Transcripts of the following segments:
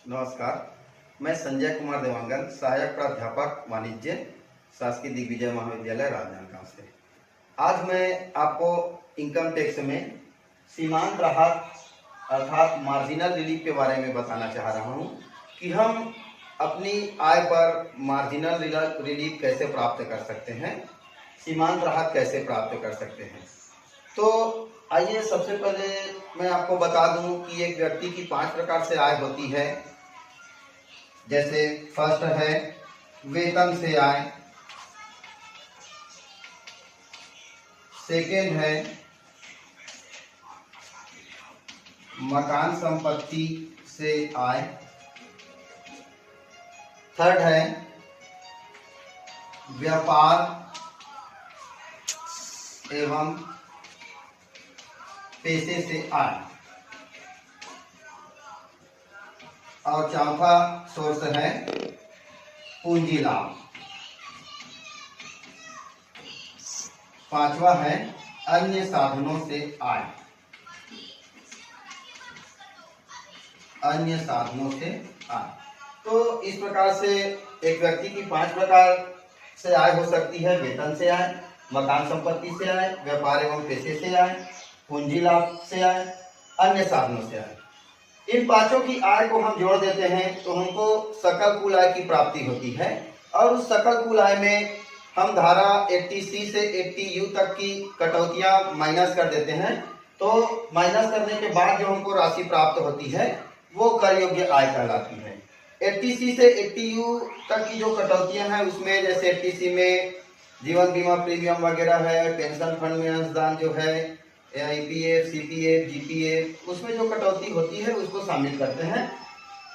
नमस्कार, मैं संजय कुमार देवांगन, सहायक प्राध्यापक वाणिज्य, शासकीय दिग्विजय महाविद्यालय राजनांदगांव से। आज मैं आपको इनकम टैक्स में सीमांत राहत अर्थात मार्जिनल रिलीफ के बारे में बताना चाह रहा हूं कि हम अपनी आय पर मार्जिनल रिलीफ कैसे प्राप्त कर सकते हैं, सीमांत राहत कैसे प्राप्त कर सकते हैं। तो आइए सबसे पहले मैं आपको बता दूं कि एक व्यक्ति की 5 प्रकार से आय होती है। जैसे फर्स्ट है वेतन से आय, सेकेंड है मकान संपत्ति से आय, थर्ड है व्यापार एवं पैसे से आय, और चौथा सोर्स है पूंजी लाभ। पांचवा है अन्य साधनों से आय, अन्य साधनों से आय। तो इस प्रकार से एक व्यक्ति की 5 प्रकार से आय हो सकती है। वेतन से आय, मकान संपत्ति से आय, व्यापार एवं पैसे से आय, पूंजी लाभ से आय, अन्य साधनों से आय। इन पांचों की आय को हम जोड़ देते हैं तो हमको सकल कुल आय की प्राप्ति होती है, और उस सकल कुल आय में हम धारा 80C से 80U तक की कटौतियां माइनस कर देते हैं। तो माइनस करने के बाद जो हमको राशि प्राप्त होती है वो कर योग्य आय कहलाती है। 80C से 80U तक की जो कटौतियां हैं उसमें जैसे 80C में जीवन बीमा प्रीमियम वगैरह है, पेंशन फंड में अंशदान जो है, IPF, CPF, GPF, उसमें जो कटौती होती है उसको शामिल करते हैं।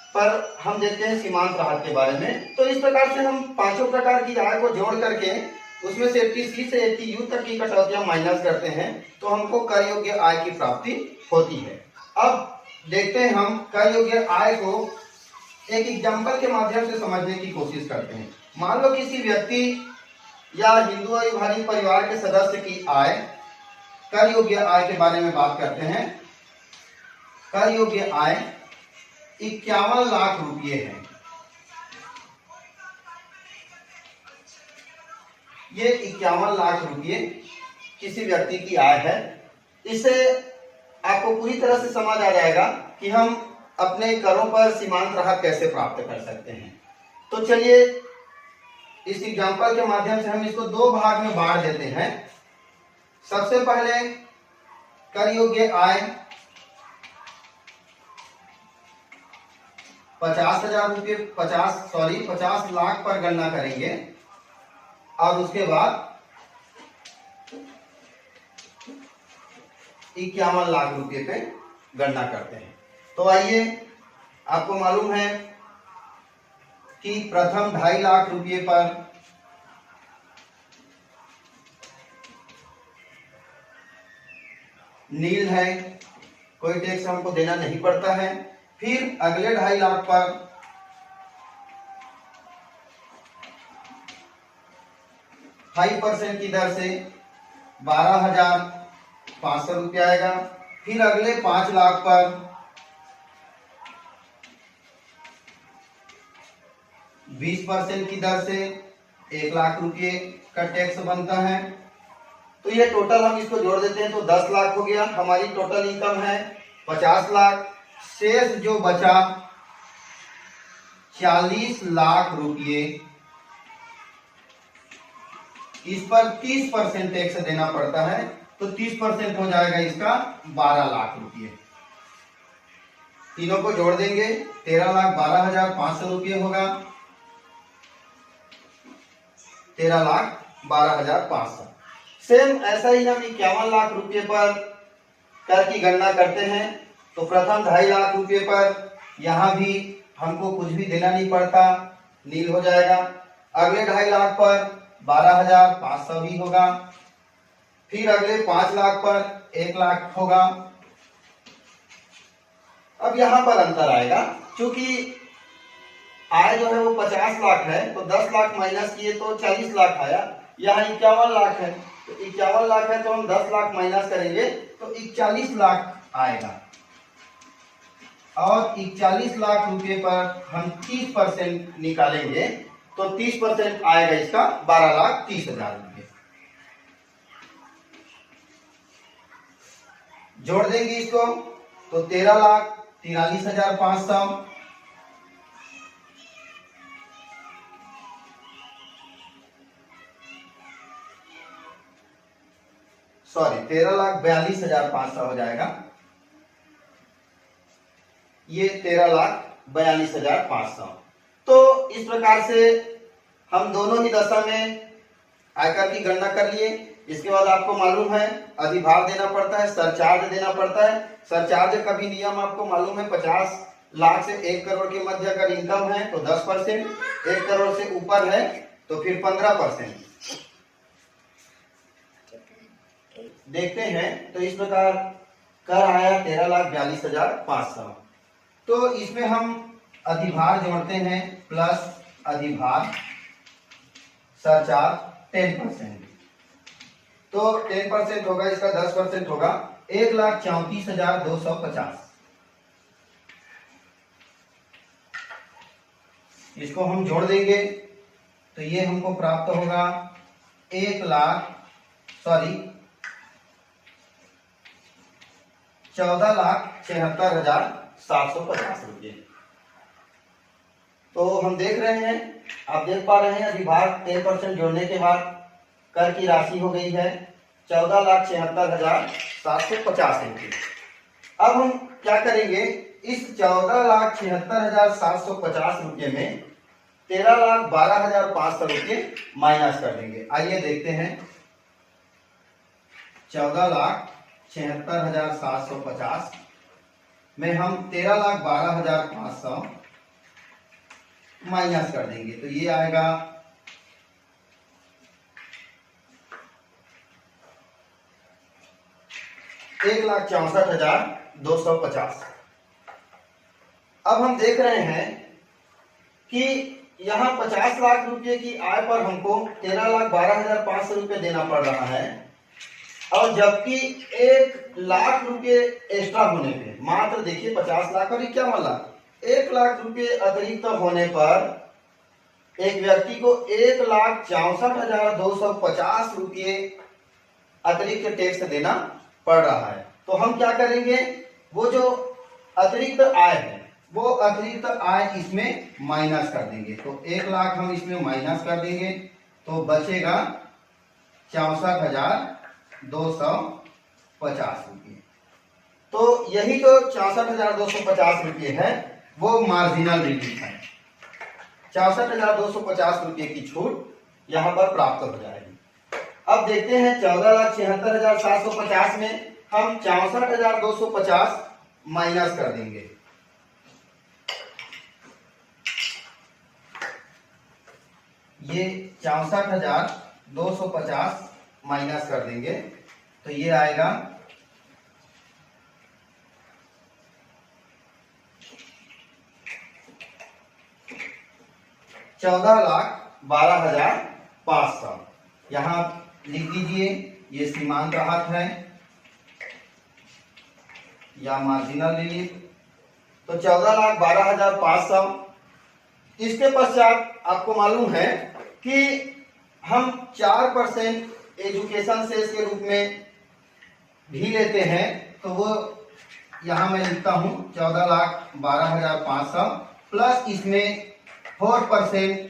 पर हम देखते हैं सीमांत राहत के बारे में। तो इस प्रकार से हम पांचों प्रकार की आय को जोड़ करके उसमें से 80C से 80U तक की कटौतियां माइनस करते हैं तो हमको कर योग्य आय की प्राप्ति होती है। अब देखते हैं हम कर योग्य आय को एक एग्जाम्पल के माध्यम से समझने की कोशिश करते हैं। मान लो किसी व्यक्ति या हिंदू अविभाजित परिवार के सदस्य की आय, कर योग्य आय के बारे में बात करते हैं। कर योग्य आय 51 लाख रुपये है। ये 51 लाख रुपये किसी व्यक्ति की आय है। इससे आपको पूरी तरह से समझ आ जाएगा कि हम अपने करों पर सीमांत राहत कैसे प्राप्त कर सकते हैं। तो चलिए इस एग्जाम्पल के माध्यम से हम इसको 2 भाग में बांट देते हैं। सबसे पहले कर योग्य आय 50,000 रुपये 50 लाख पर गणना करेंगे, और उसके बाद 51 लाख रुपये पे गणना करते हैं। तो आइए, आपको मालूम है कि प्रथम 2.5 लाख रुपये पर नील है, कोई टैक्स हमको देना नहीं पड़ता है। फिर अगले 2.5 लाख पर हाई % की दर से 12,500 रुपये आएगा। फिर अगले 5 लाख पर 20% की दर से 1 लाख रुपये का टैक्स बनता है। तो ये टोटल हम इसको जोड़ देते हैं तो 10 लाख हो गया। हमारी टोटल इनकम है 50 लाख। शेष जो बचा 40 लाख रुपये, इस पर 30% टैक्स देना पड़ता है। तो 30% हो जाएगा इसका 12 लाख रुपये। तीनों को जोड़ देंगे 13,12,500 रुपये होगा। 13,12,500। सेम ऐसा ही हम 51 लाख रुपये पर कर की गणना करते हैं। तो प्रथम 2.5 लाख रुपये पर यहां भी हमको कुछ भी देना नहीं पड़ता, नील हो जाएगा। अगले 2.5 लाख पर 12,500 भी होगा। फिर अगले 5 लाख पर 1 लाख होगा। अब यहां पर अंतर आएगा, क्योंकि आय जो है वो 50 लाख है तो 10 लाख माइनस किए तो 40 लाख आया। यहाँ 51 लाख है तो 51 लाख है तो हम 10 लाख माइनस करेंगे तो 41 लाख आएगा। और 41 लाख रुपए पर हम 30% निकालेंगे तो 30% आएगा इसका 12,30,000 रुपये। जोड़ देंगे इसको तो 13,43,500, सॉरी 13,42,500 हो जाएगा। ये 13,42,500। तो इस प्रकार से हम दोनों ही दशा में आयकर की गणना कर लिए। इसके बाद आपको मालूम है अधिभार देना पड़ता है, सरचार्ज देना पड़ता है। सरचार्ज का भी नियम आपको मालूम है, 50 लाख से 1 करोड़ के मध्य अगर इनकम है तो 10%, 1 करोड़ से ऊपर है तो फिर 15%। देखते हैं तो इस प्रकार कर आया 13,42,500। तो इसमें हम अधिभार जोड़ते हैं प्लस अधिभार सरचार्ज 10%। तो 10% होगा, इसका 10% होगा 1,34,250। इसको हम जोड़ देंगे तो ये हमको प्राप्त होगा 14,76,750 रुपये। तो हम देख रहे हैं, आप देख पा रहे हैं अधिभार 10% जोड़ने के बाद कर की राशि हो गई है 14,76,750 रुपये। अब हम क्या करेंगे, इस 14,76,750 रुपये में 13,12,500 रुपये माइनस कर देंगे। आइए देखते हैं, 14,76,750 में हम 13,12,500 माइनस कर देंगे तो ये आएगा 1,64,250। अब हम देख रहे हैं कि यहाँ 50 लाख रुपए की आय पर हमको 13,12,500 रुपये देना पड़ रहा है, और जबकि 1 लाख रुपए एक्स्ट्रा होने पे, मात्र देखिए 50 लाख और 51 लाख, 1 लाख रुपए अतिरिक्त होने पर एक व्यक्ति को 1,64,250 रुपये अतिरिक्त टैक्स देना पड़ रहा है। तो हम क्या करेंगे, वो जो अतिरिक्त आय है वो अतिरिक्त आय इसमें माइनस कर देंगे। तो 1 लाख हम इसमें माइनस कर देंगे तो बचेगा 64,250 रुपये। तो यही जो 64,250 रुपये है वो मार्जिनल रिलीफ है। 64,250 रुपये की छूट यहां पर प्राप्त हो जाएगी। अब देखते हैं 14,76,750 में हम 64,250 माइनस कर देंगे। ये 64,250 माइनस कर देंगे तो ये आएगा 14,12,500। यहां लिख दीजिए, ये सीमांत राहत है या मार्जिनल रिलीफ। तो 14,12,500। इसके पश्चात आपको मालूम है कि हम 4% एजुकेशन सेस के रूप में भी लेते हैं, तो वो यहां मैं लिखता हूं 14,12,500 प्लस इसमें 4%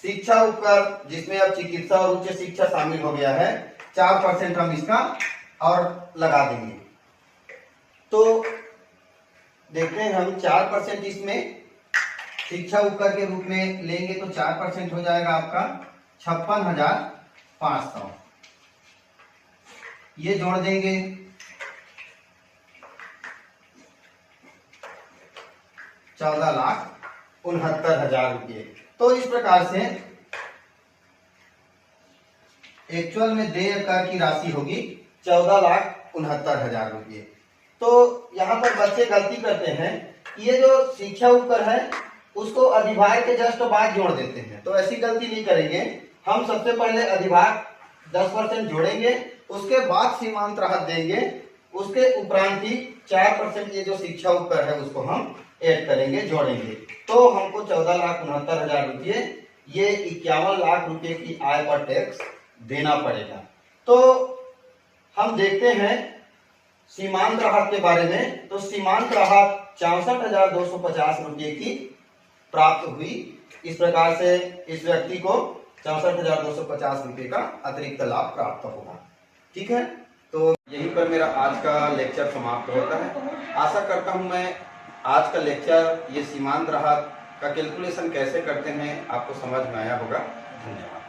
शिक्षा उपकर, जिसमें अब चिकित्सा और उच्च शिक्षा शामिल हो गया है, 4% हम इसका और लगा देंगे। तो देखते हैं हम 4% इसमें शिक्षा उपकर के रूप में लेंगे तो 4% हो जाएगा आपका 56,500। ये जोड़ देंगे 14,69,000 रुपये। तो इस प्रकार से एक्चुअल में देय कर की राशि होगी 14,69,000 रुपये। तो यहाँ पर बच्चे गलती करते हैं, ये जो शिक्षा उपकर है उसको अधिभार के जस्ट बाद जोड़ देते हैं। तो ऐसी गलती नहीं करेंगे, हम सबसे पहले अधिभार 10% जोड़ेंगे, उसके बाद सीमांत राहत देंगे, उसके उपरांत ही 4% ये जो शिक्षा उपकर है उसको हम ऐड करेंगे, जोड़ेंगे, तो हमको 14,69,000 रुपये ये 51 लाख रुपए की आय पर टैक्स देना पड़ेगा। तो हम देखते हैं सीमांत राहत के बारे में। तो सीमांत राहत 64,250 रुपये की प्राप्त हुई। इस प्रकार से इस व्यक्ति को 64,250 रुपये का अतिरिक्त लाभ प्राप्त होगा। ठीक है, तो यहीं पर मेरा आज का लेक्चर समाप्त होता है। आशा करता हूं मैं आज का लेक्चर, ये सीमांत राहत का कैलकुलेशन कैसे करते हैं, आपको समझ में आया होगा। धन्यवाद।